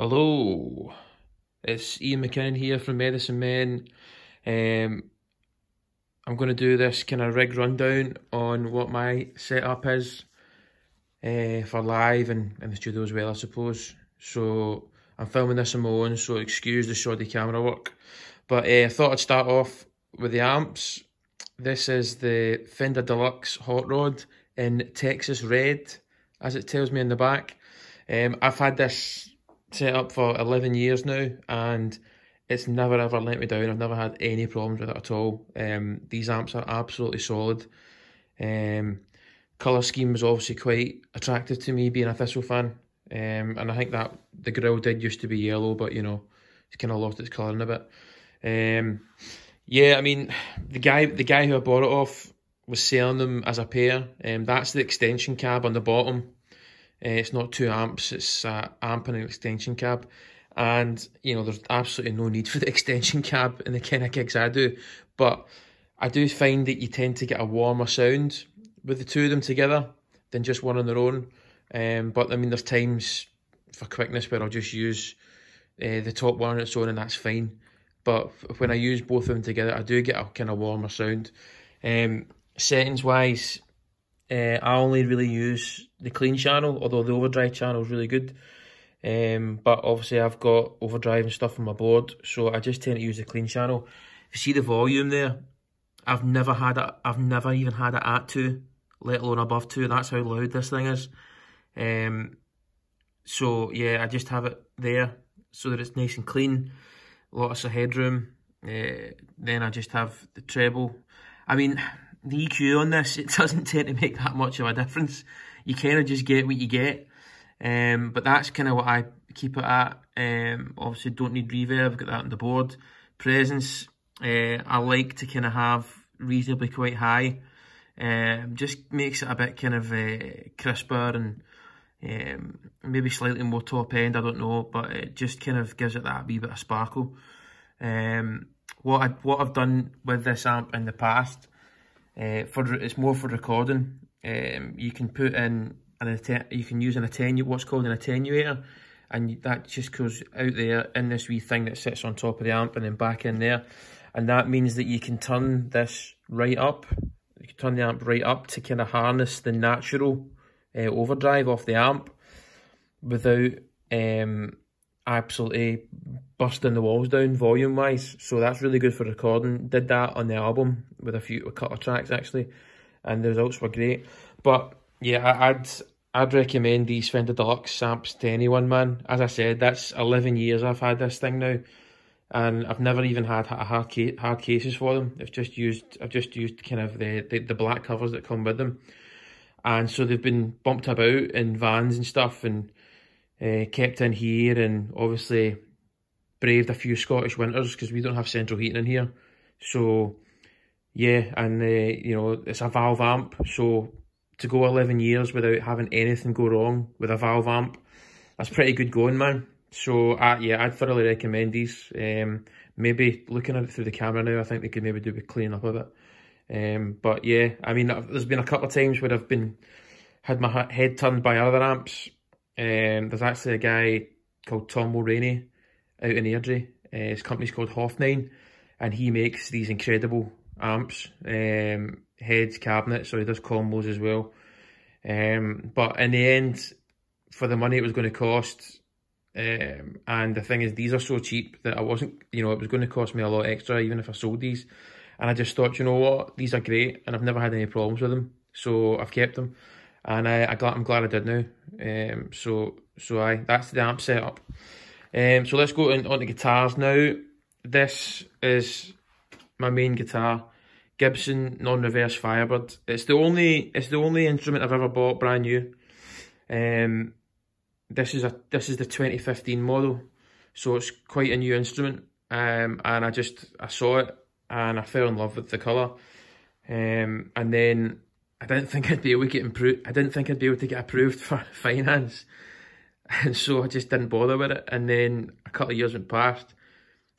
Hello, it's Ian McKinnon here from Medicine Men. Um, I'm going to do this kind of rig rundown on what my setup is for live and in the studio as well, I suppose. So I'm filming this on my own, so excuse the shoddy camera work. But I thought I'd start off with the amps. This is the Fender Deluxe Hot Rod in Texas Red, as it tells me in the back. I've had this set up for 11 years now, and it's never ever let me down. I've never had any problems with it at all. These amps are absolutely solid. Colour scheme was obviously quite attractive to me, being a Thistle fan. And I think that the grill did used to be yellow, but you know, it's kind of lost its colouring a bit. Yeah, I mean, the guy who I bought it off was selling them as a pair. That's the extension cab on the bottom. It's not two amps, it's an amp and an extension cab. And, you know, there's absolutely no need for the extension cab in the kind of gigs I do. But I do find that you tend to get a warmer sound with the two of them together than just one on their own. But, I mean, there's times for quickness where I'll just use the top one on its own and that's fine. But when I use both of them together, I do get a kind of warmer sound. Settings-wise, I only really use the clean channel, although the overdrive channel is really good. But obviously I've got overdrive and stuff on my board, so I just tend to use the clean channel. If you see the volume there, I've never even had it at 2, let alone above 2. That's how loud this thing is. So yeah, I just have it there so that it's nice and clean, lots of headroom. Then I just have the treble. I mean, the EQ on this, it doesn't tend to make that much of a difference. You kind of just get what you get. But that's kind of what I keep it at. Obviously don't need reverb, got that on the board. Presence, I like to kind of have reasonably quite high. Just makes it a bit kind of crisper and maybe slightly more top end, I don't know, but it just kind of gives it that wee bit of sparkle. What I've done with this amp in the past, it's more for recording. You can put in you can use what's called an attenuator, and that just goes out there in this wee thing that sits on top of the amp and then back in there, and that means that you can turn this right up. You can turn the amp right up to kind of harness the natural overdrive off the amp without absolutely busting the walls down volume wise. So that's really good for recording. Did that on the album with a couple of tracks actually, and the results were great. But yeah, I'd recommend these Fender Deluxe amps to anyone, man. As I said, that's 11 years I've had this thing now, and I've never even had hard cases for them. I've just used kind of the black covers that come with them, and so they've been bumped about in vans and stuff, and kept in here, and obviously braved a few Scottish winters because we don't have central heating in here. So yeah, and you know, it's a valve amp, so to go 11 years without having anything go wrong with a valve amp, that's pretty good going, man. So yeah, I'd thoroughly recommend these. Maybe looking at it through the camera now, I think they could maybe do a clean up of it. But yeah, I mean, there's been a couple of times where I've had my head turned by other amps. There's actually a guy called Tom Mulroney out in Airdrie. His company's called Hoffnine, and he makes these incredible amps, heads, cabinets, so he does combos as well. But in the end, for the money it was going to cost, and the thing is, these are so cheap that I wasn't, you know, it was going to cost me a lot extra even if I sold these. And I just thought, you know what, these are great, and I've never had any problems with them, so I've kept them. And I'm glad I did now. So that's the amp setup. So let's go on to guitars now. This is my main guitar, Gibson non-reverse Firebird. It's the only instrument I've ever bought brand new. This is the 2015 model, so it's quite a new instrument. And I saw it and I fell in love with the colour. And then I didn't think I'd be able to get approved for finance, and so I just didn't bother with it. And then a couple of years went past,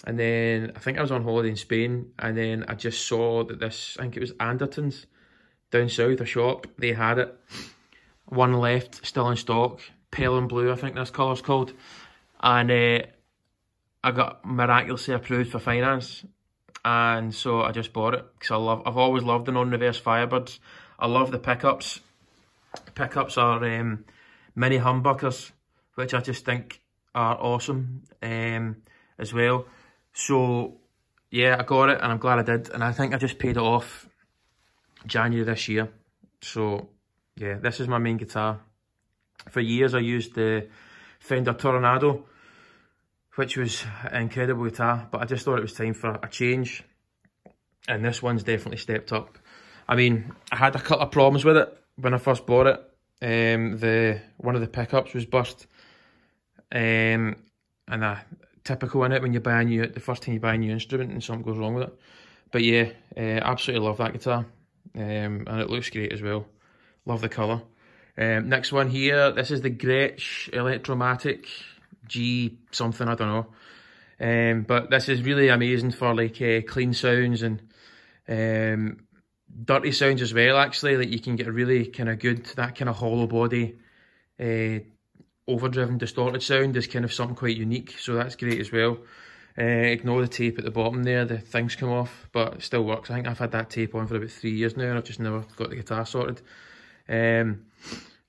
and then I think I was on holiday in Spain, and then I just saw that I think it was Anderton's down south, a shop, they had it. One left, still in stock, pale and blue, I think this colour's called. and I got miraculously approved for finance, and so I just bought it because I've always loved the non-reverse Firebirds. I love the pickups. Pickups are mini humbuckers, which I just think are awesome as well. So yeah, I got it and I'm glad I did, and I think I just paid it off January this year. So yeah, this is my main guitar. For years I used the Fender Tornado, which was an incredible guitar, but I just thought it was time for a change, and this one's definitely stepped up. I mean, I had a couple of problems with it when I first bought it. One of the pickups was burst, and typical in it when you buy the first time you buy a new instrument and something goes wrong with it. But yeah, absolutely love that guitar, and it looks great as well. Love the colour. Next one here, this is the Gretsch Electromatic G something, I don't know. But this is really amazing for like clean sounds and dirty sounds as well, actually. Like you can get a really kind of good, that kind of hollow body, overdriven, distorted sound is kind of something quite unique, so that's great as well. Ignore the tape at the bottom there, the things come off, but it still works. I think I've had that tape on for about 3 years now and I've just never got the guitar sorted.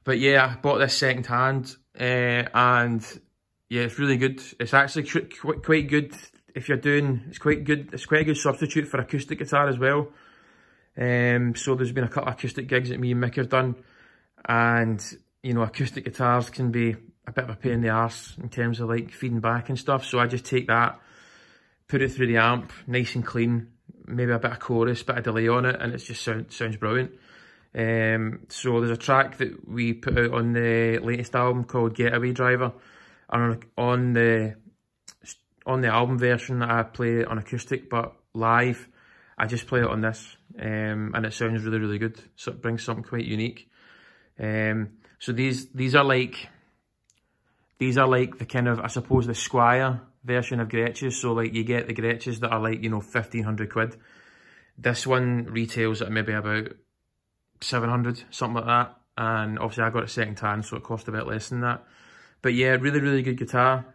But yeah, I bought this second hand, and yeah, it's really good. It's actually quite good if you're doing, it's quite a good substitute for acoustic guitar as well. So there's been a couple of acoustic gigs that me and Mick have done, and you know, acoustic guitars can be a bit of a pain in the arse in terms of like feeding back and stuff. So I just take that, put it through the amp, nice and clean, maybe a bit of chorus, bit of delay on it, and it just sounds brilliant. So there's a track that we put out on the latest album called Getaway Driver, and on the album version I play it on acoustic, but live I just play it on this, and it sounds really, really good. So it brings something quite unique. So these are like the kind of, I suppose, the Squier version of Gretsch's. So like you get the Gretsch's that are like, you know, 1,500 quid. This one retails at maybe about 700, something like that. And obviously I got it second hand, so it cost a bit less than that. But yeah, really, really good guitar.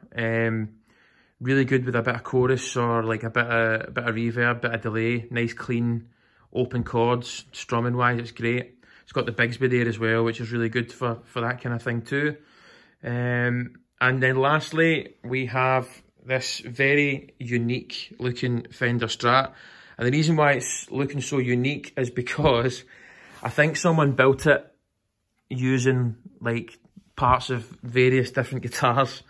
Really good with a bit of chorus or like a bit of reverb, bit of delay. Nice, clean, open chords. Strumming wise, it's great. It's got the Bigsby there as well, which is really good for that kind of thing too. And then lastly, we have this very unique looking Fender Strat. And the reason why it's looking so unique is because I think someone built it using like parts of various different guitars.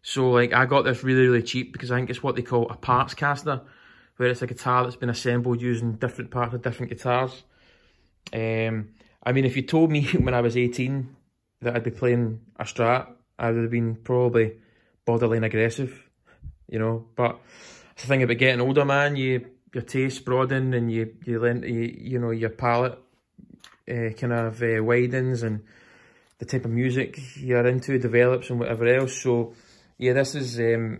So like I got this really, really cheap because I think it's what they call a parts caster, where it's a guitar that's been assembled using different parts of different guitars. I mean, if you told me when I was 18 that I'd be playing a Strat, I would have been probably borderline aggressive, you know. But the thing about getting older, man, your taste broaden and you know, your palette kind of widens, and the type of music you're into develops and whatever else. So yeah, this is you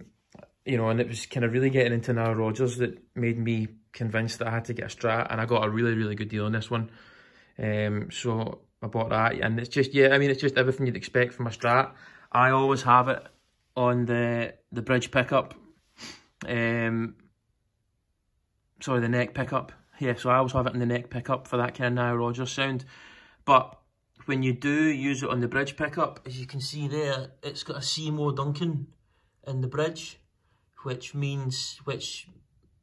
know, and it was kind of really getting into Nile Rodgers that made me convinced that I had to get a Strat, and I got a really, really good deal on this one. So I bought that, and it's just, yeah, I mean, it's just everything you'd expect from a Strat. I always have it on the bridge pickup, sorry, the neck pickup. Yeah, so I always have it in the neck pickup for that kind of Nile Rodgers sound. But when you do use it on the bridge pickup, as you can see there, it's got a Seymour Duncan in the bridge, which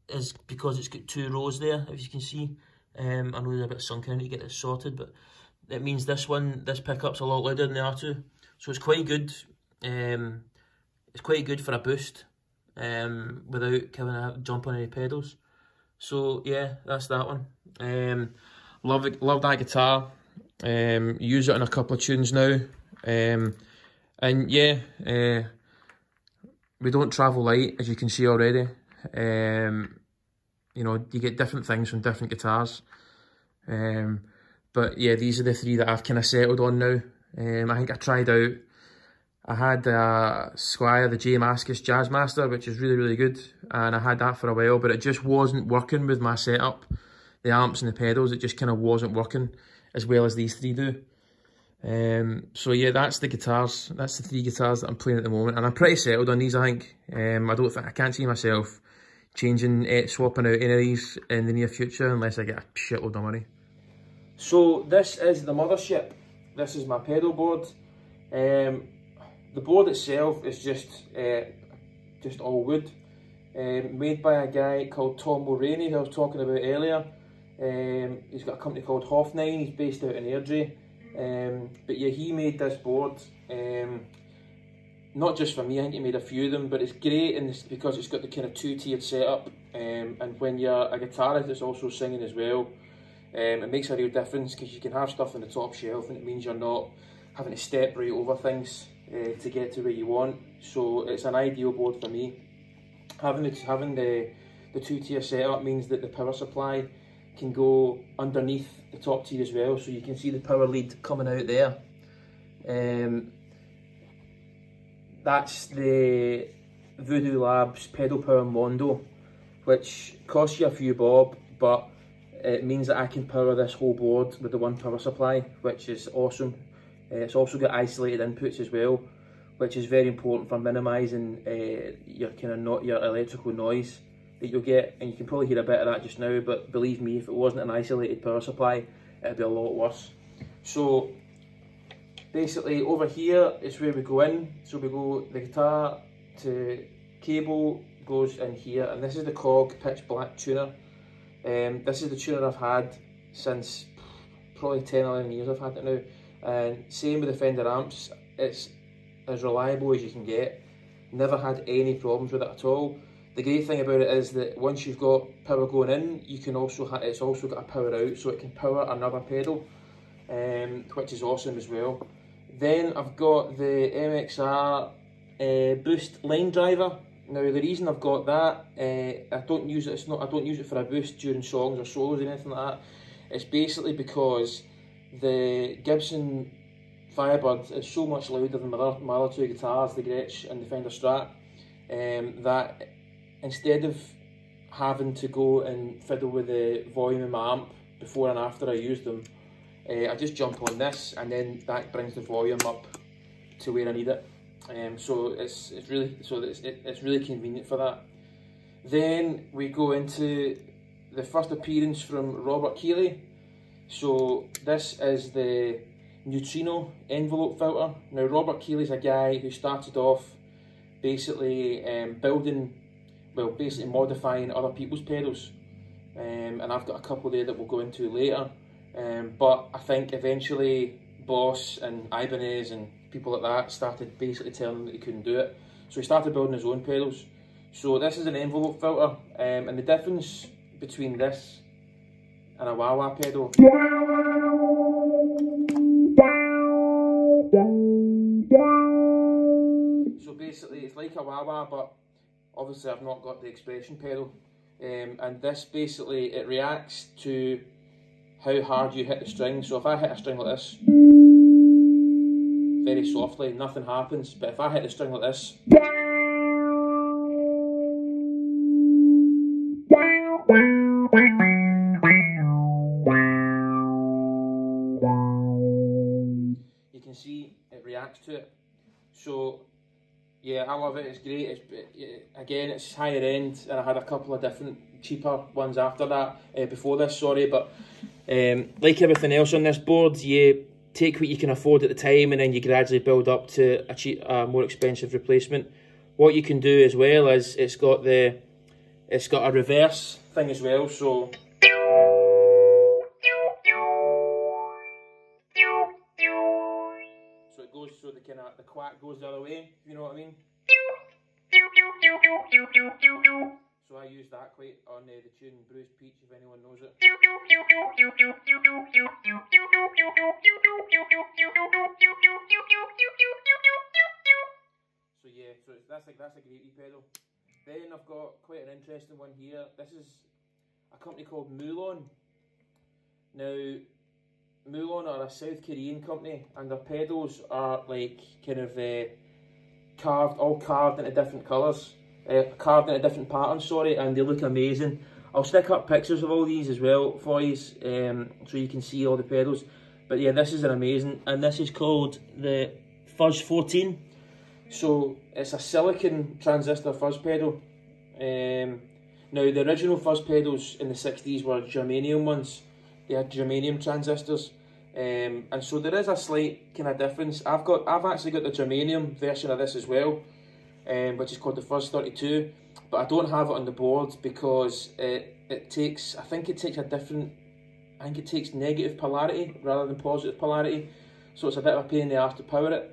is because it's got 2 rows there, as you can see. I know there's a bit sunken to get it sorted, but it means this pickup's a lot louder than the R2, so it's quite good. It's quite good for a boost, without having to jump on any pedals. So yeah, that's that one. Love that guitar. Use it in a couple of tunes now. And yeah, we don't travel light, as you can see already. You know, you get different things from different guitars. But yeah, these are the 3 that I've kind of settled on now. I think I had a Squier, the J Mascis Jazzmaster, which is really, really good. And I had that for a while, but it just wasn't working with my setup. The amps and the pedals, it just kind of wasn't working as well as these 3 do. So yeah, that's the guitars. That's the 3 guitars that I'm playing at the moment, and I'm pretty settled on these. I think. I can't see myself changing, swapping out any of these in the near future unless I get a shitload of money. So this is the mothership. This is my pedal board. The board itself is just all wood, made by a guy called Tom Mulroney, who I was talking about earlier. He's got a company called Hoff9. He's based out in Airdrie. But yeah, he made this board, not just for me. I think he made a few of them, but it's great because it's got the kind of 2-tiered setup, and when you're a guitarist that's also singing as well, it makes a real difference because you can have stuff on the top shelf and it means you're not having to step right over things to get to where you want. So it's an ideal board for me. Having the 2-tier setup means that the power supply can go underneath the top tier as well, so you can see the power lead coming out there. That's the Voodoo Labs Pedal Power Mondo, which costs you a few bob, but it means that I can power this whole board with the one power supply, which is awesome. It's also got isolated inputs as well, which is very important for minimising your electrical noise that you'll get, and you can probably hear a bit of that just now, but believe me, if it wasn't an isolated power supply, it'd be a lot worse. So basically over here is where we go in. So we go, the guitar to cable goes in here, and this is the Cog Pitch Black tuner. This is the tuner I've had since probably 10-11 years. I've had it now, and same with the Fender amps. It's as reliable as you can get. Never had any problems with it at all. The great thing about it is that once you've got power going in, you can also it's also got a power out, so it can power another pedal, which is awesome as well. Then I've got the MXR boost line driver. Now the reason I've got that, I don't use it. I don't use it for a boost during songs or solos or anything like that. It's basically because the Gibson Firebird is so much louder than my other 2 guitars, the Gretsch and the Fender Strat, that instead of having to go and fiddle with the volume of my amp before and after I use them, I just jump on this, and then that brings the volume up to where I need it. So it's really convenient for that. Then we go into the first appearance from Robert Keeley. So this is the Neutrino envelope filter. Now Robert Keeley's a guy who started off basically basically modifying other people's pedals, and I've got a couple there that we'll go into later. But I think eventually Boss and Ibanez and people like that started basically telling him that he couldn't do it, so he started building his own pedals. So this is an envelope filter, and the difference between this and a wah-wah pedal, so basically it's like a wah-wah, but obviously I've not got the expression pedal, and this basically, it reacts to how hard you hit the string. So if I hit a string like this, very softly, nothing happens, but if I hit the string like this, you can see it reacts to it. So yeah, I love it. It's great. Again, it's higher end, and I had a couple of different cheaper ones after that, before this, sorry. But like everything else on this board, you take what you can afford at the time, and then you gradually build up to a more expensive replacement. What you can do as well is it's got a reverse thing as well. So it goes, so the quack goes the other way, you know what I mean? So I use that quite on the tune Bruised Peach, if anyone knows it. So yeah, so that's a great wee pedal. Then I've got quite an interesting one here. This is a company called Moulon. Now, Moulon are a South Korean company, and their pedals are like kind of carved into different colours, carved into different patterns, sorry, and they look amazing. I'll stick up pictures of all these as well for you, so you can see all the pedals. But yeah, this is an amazing, and this is called the Fuzz 14. So it's a silicon transistor fuzz pedal. Now the original fuzz pedals in the 60s were germanium ones. They had germanium transistors. And so there is a slight kind of difference. I've actually got the germanium version of this as well, which is called the Fuzz 32, but I don't have it on the board because it takes negative polarity rather than positive polarity, so it's a bit of a pain in the arse to power it.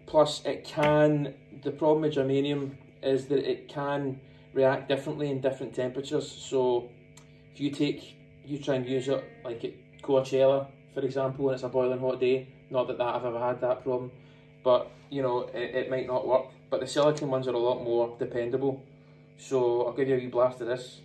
Plus the problem with germanium is that it can react differently in different temperatures. So if you try and use it like at Coachella, for example, and it's a boiling hot day, not that I've ever had that problem, but you know, it might not work. But the silicon ones are a lot more dependable. So I'll give you a wee blast of this.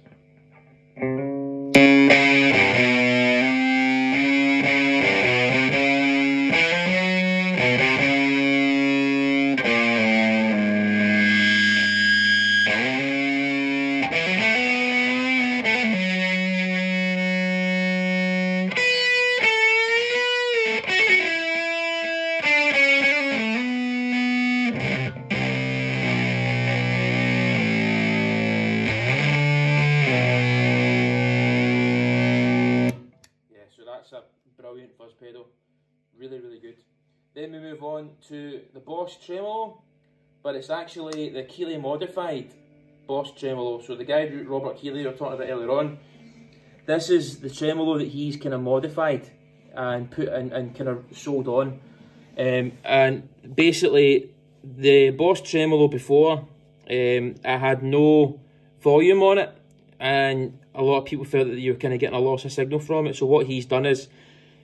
That's a brilliant fuzz pedal, really good. Then we move on to the Boss Tremolo, but it's actually the Keeley modified Boss Tremolo. So the guy Robert Keeley we were talking about earlier on, this is the tremolo that he's kind of modified and put and kind of sold on. And basically the Boss Tremolo before, I had no volume on it, and a lot of people felt that you were kind of getting a loss of signal from it. So what he's done is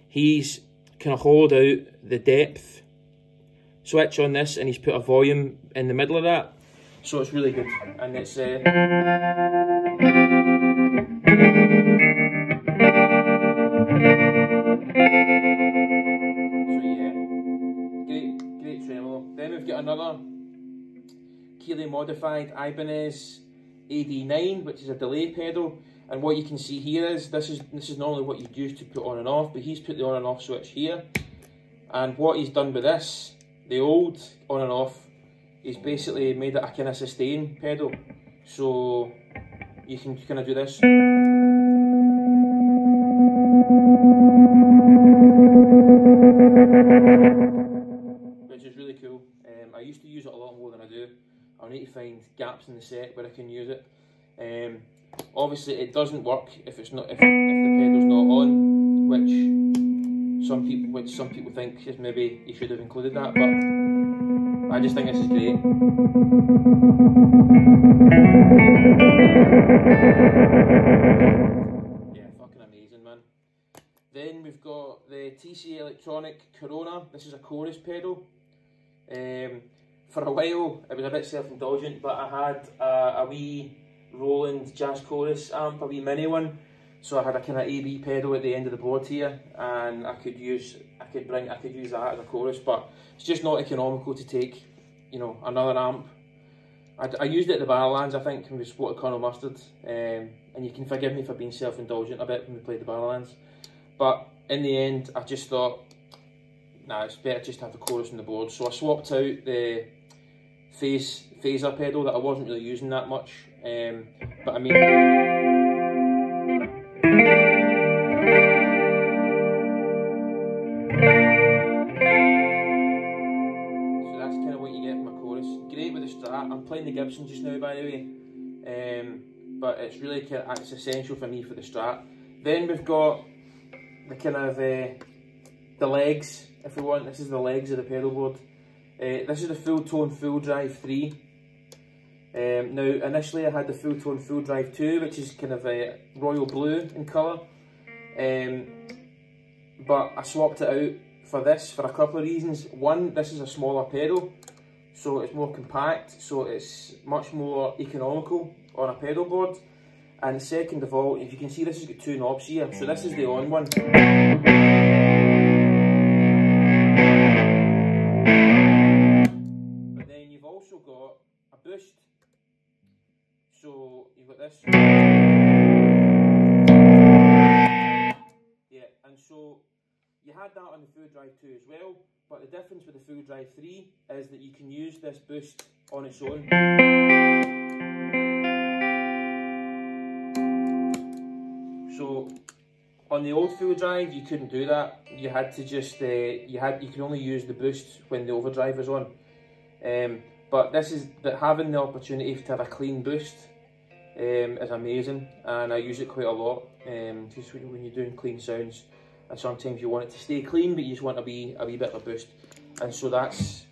he's kind of hollowed out the depth switch on this, and he's put a volume in the middle of that. So it's really good, and it's so yeah, great tremolo. Then we've got another Keeley modified Ibanez AD9, which is a delay pedal. And what you can see here is this is normally what you'd use to put on and off, but he's put the on and off switch here. And what he's done with this, the old on and off, he's basically made it a kind of sustain pedal. So you can kind of do this. Which is really cool. I used to use it a lot more than I do. I'll need to find gaps in the set where I can use it. Obviously it doesn't work if the pedal's not on, which some people think is maybe you should have included that, but I just think this is great. Yeah, fucking amazing, man. Then we've got the TC Electronic Corona. This is a chorus pedal. For a while it was a bit self-indulgent, but I had a wee Roland Jazz Chorus amp, a wee mini one, so I had a kind of AB pedal at the end of the board here, and I could use that as a chorus, but it's just not economical to take, you know, another amp. I used it at the Barrowlands, I think, when we spotted Colonel Mustard, and you can forgive me for being self-indulgent a bit when we played the Barrowlands, but in the end I just thought, nah, it's better just to have the chorus on the board, so I swapped out the phaser pedal that I wasn't really using that much, but I mean, so that's kind of what you get from a chorus. Great with the Strat. I'm playing the Gibson just now, by the way, but it's really it's essential for me for the Strat. Then we've got the kind of the legs, if we want. This is the legs of the pedal board. This is the Full Tone Full Drive 3. Now initially I had the Full Tone Full Drive 2, which is kind of a royal blue in colour, but I swapped it out for this for a couple of reasons. One, this is a smaller pedal, so it's more compact, so it's much more economical on a pedal board. And second of all, if you can see, this has got two knobs here, so this is the on one. But then you've also got a boost. So you've got this. Yeah, and so You had that on the Full Drive 2 as well, but the difference with the Full Drive 3 is that you can use this boost on its own. So on the old Full Drive, you couldn't do that. You had to just you could only use the boost when the overdrive was on. But this is that having the opportunity to have a clean boost is amazing, and I use it quite a lot. Just when you're doing clean sounds, and sometimes you want it to stay clean, but you just want a wee bit of a boost. And so that's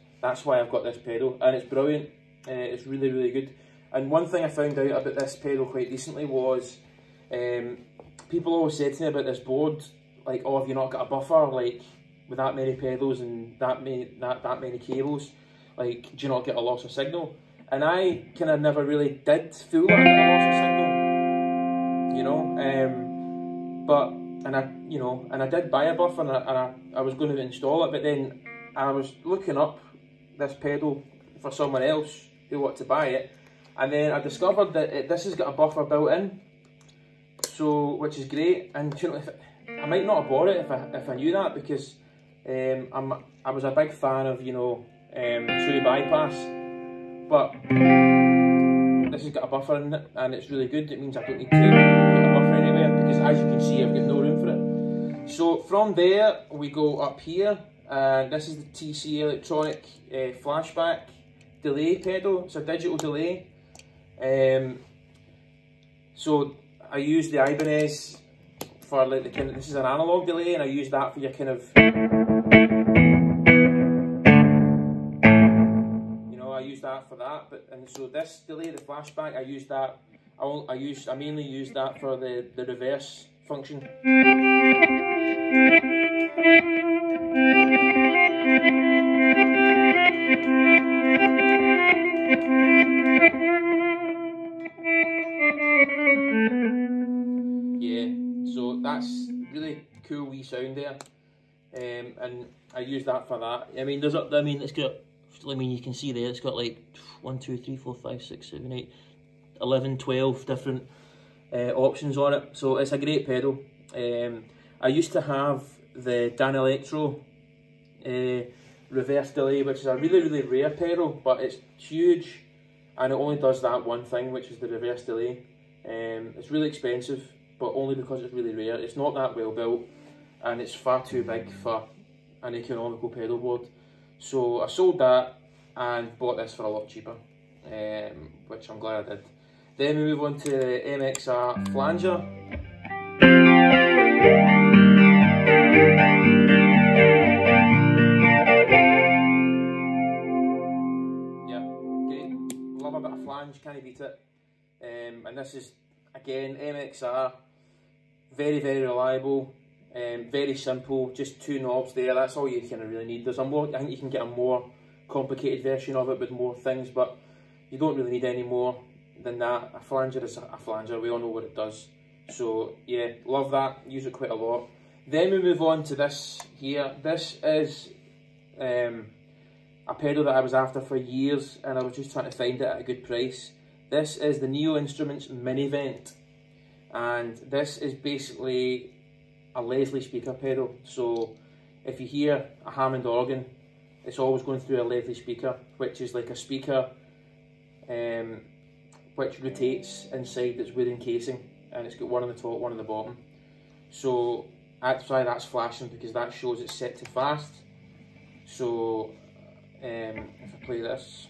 why I've got this pedal, and it's brilliant. It's really, really good. And one thing I found out about this pedal quite recently was, people always said to me about this board, like, oh, have you not got a buffer, like, with that many pedals and that many cables, like, do you not get a loss of signal? And I kind of never really did feel like I got a loss of signal, you know. And I did buy a buffer, and I was going to install it, but then I was looking up this pedal for someone else who wanted to buy it, and then I discovered that this has got a buffer built in, so which is great. And you know, I might not have bought it if I knew that, because I was a big fan of, you know, true bypass, but this has got a buffer in it, and it's really good. It means I don't need to put a buffer anywhere, because as you can see, I've got no room for it. So from there we go up here, and this is the TC Electronic flashback delay pedal. It's a digital delay. So I use the Ibanez for like the kind of, this is an analog delay, and I use that for your kind of, you know, I use that for that. But and so this delay, the flashback, I use that. I mainly use that for the reverse function. Yeah, so that's really cool wee sound there, and I use that for that. I mean, it's got, you can see there, it's got like 1, 2, 3, 4, 5, 6, 7, 8, 11, 12 different options on it. So it's a great pedal. I used to have the Danelectro reverse delay, which is a really, really rare pedal, but it's huge, and it only does that one thing, which is the reverse delay. It's really expensive, but only because it's really rare. It's not that well built, and it's far too big for an economical pedal board. So I sold that and bought this for a lot cheaper, which I'm glad I did. Then we move on to the MXR flanger. Yeah, great. Love a bit of flange, can't beat it. And this is, again, MXR, very, very reliable, very simple, just 2 knobs there, that's all you kind of really need. There's a more, I think you can get a more complicated version of it with more things, but you don't really need any more than that. A flanger is a flanger, we all know what it does. So yeah, love that, use it quite a lot. Then we move on to this here. This is a pedal that I was after for years, and I was just trying to find it at a good price. This is the Neo Instruments Minivent, and this is basically a Leslie speaker pedal. So if you hear a Hammond organ, it's always going through a Leslie speaker, which is like a speaker which rotates inside its wooden casing, and it's got one on the top, one on the bottom. So that's why that's flashing, because that shows it's set to fast. So if I play this,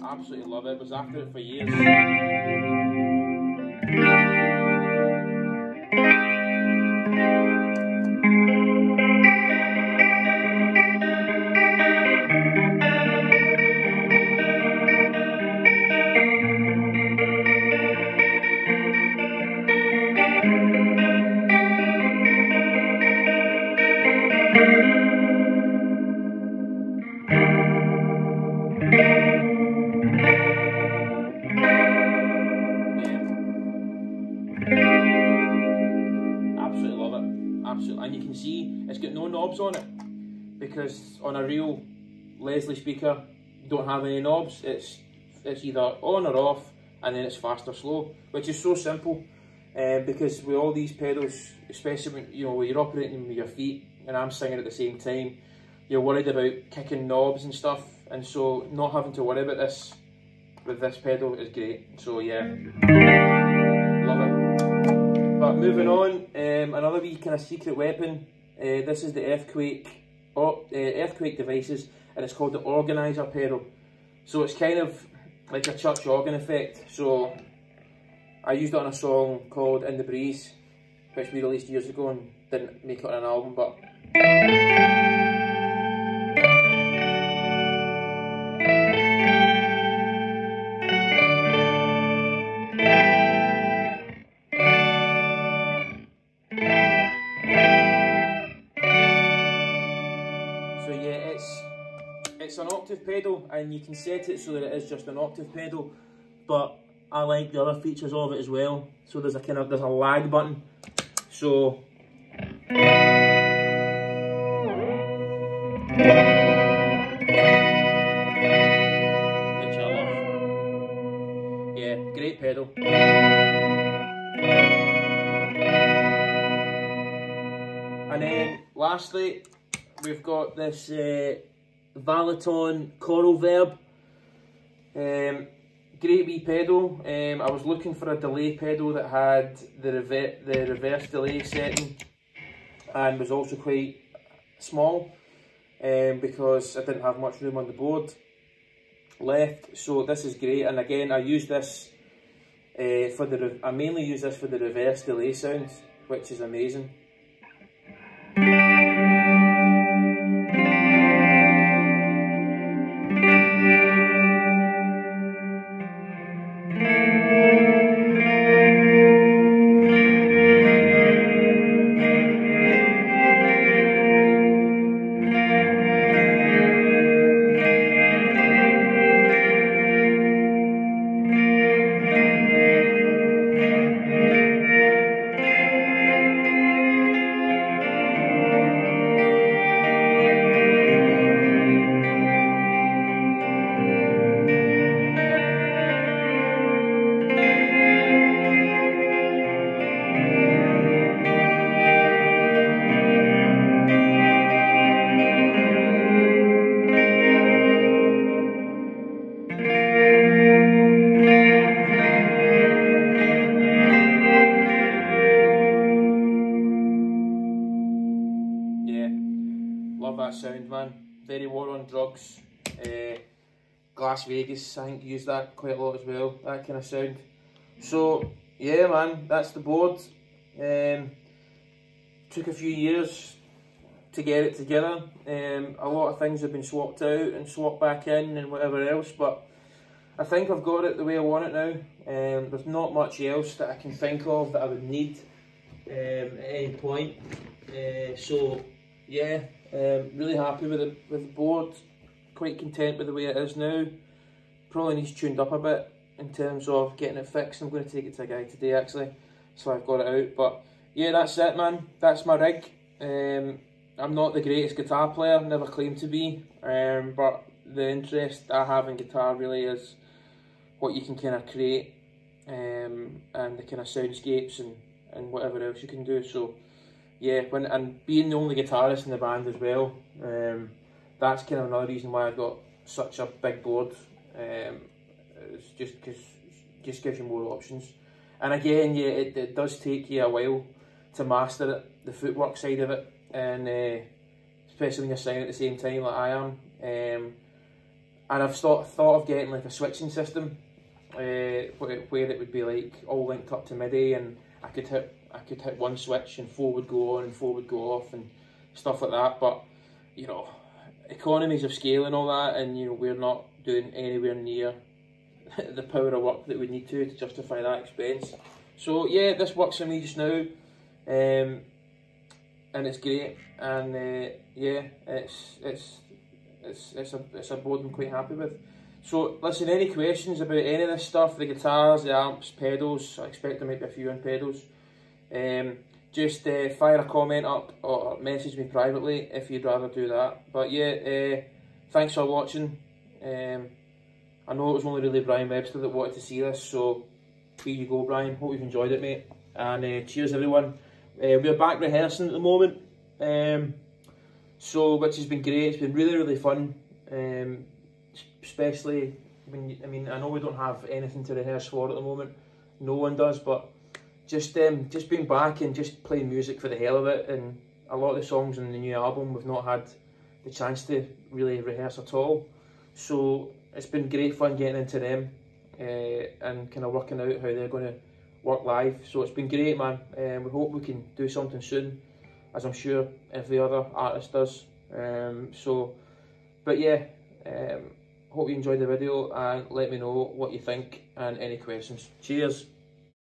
absolutely love it. Was after it for years. because on a real Leslie speaker you don't have any knobs. It's either on or off, and then it's fast or slow, which is so simple. Because with all these pedals, especially when you're operating with your feet and I'm singing at the same time, you're worried about kicking knobs and stuff, and so not having to worry about this with this pedal is great. So yeah, love it. But moving on, another wee kind of secret weapon. This is the Earthquake Devices, and it's called the Organizer pedal. So it's kind of like a church organ effect. So I used it on a song called In the Breeze, which we released years ago and didn't make it on an album, but so yeah, it's an octave pedal, and you can set it so that it is just an octave pedal, but I like the other features of it as well. So there's a lag button. So which I love. Yeah, great pedal. And then lastly, we've got this Valiton Choral Verb. Great wee pedal. I was looking for a delay pedal that had the reverse delay setting and was also quite small, because I didn't have much room on the board left. So this is great, and again I use this I mainly use this for the reverse delay sounds, which is amazing. Love that sound, man. Very War on Drugs. Las Vegas, I think, used that quite a lot as well, that kind of sound. So yeah, man, that's the board. Took a few years to get it together. A lot of things have been swapped out and swapped back in and whatever else, but I think I've got it the way I want it now. There's not much else that I can think of that I would need at any point. So yeah, really happy with the board. Quite content with the way it is now. Probably needs tuned up a bit in terms of getting it fixed. I'm going to take it to a guy today actually, so I've got it out. But yeah, that's it, man. That's my rig. I'm not the greatest guitar player, never claimed to be, but the interest I have in guitar really is what you can kind of create, and the kind of soundscapes and whatever else you can do. So yeah, and being the only guitarist in the band as well, that's kind of another reason why I got such a big board. It's just because it just gives you more options. And again, yeah, it does take you a while to master it, the footwork side of it, and especially when you're singing at the same time like I am. And I've thought of getting like a switching system, where it would be like all linked up to MIDI, and I could hit one switch and four would go on and four would go off and stuff like that. But you know, economies of scale and all that, and you know, we're not doing anywhere near the power of work that we need to justify that expense. So yeah, this works for me just now, and it's great. And yeah, it's a board I'm quite happy with. So listen, any questions about any of this stuff, the guitars, the amps, pedals, I expect there might be a few on pedals, just fire a comment up or message me privately if you'd rather do that. But yeah, thanks for watching. I know it was only really Brian Webster that wanted to see this, so here you go, Brian. Hope you've enjoyed it, mate. And cheers, everyone. We're back rehearsing at the moment, so which has been great. It's been really, really fun, especially when I know we don't have anything to rehearse for at the moment. No one does, but just being back and just playing music for the hell of it. And a lot of the songs in the new album we've not had the chance to really rehearse at all. So it's been great fun getting into them and kind of working out how they're going to work live. So it's been great, man. We hope we can do something soon, as I'm sure every other artist does. But yeah, hope you enjoyed the video and let me know what you think and any questions. Cheers.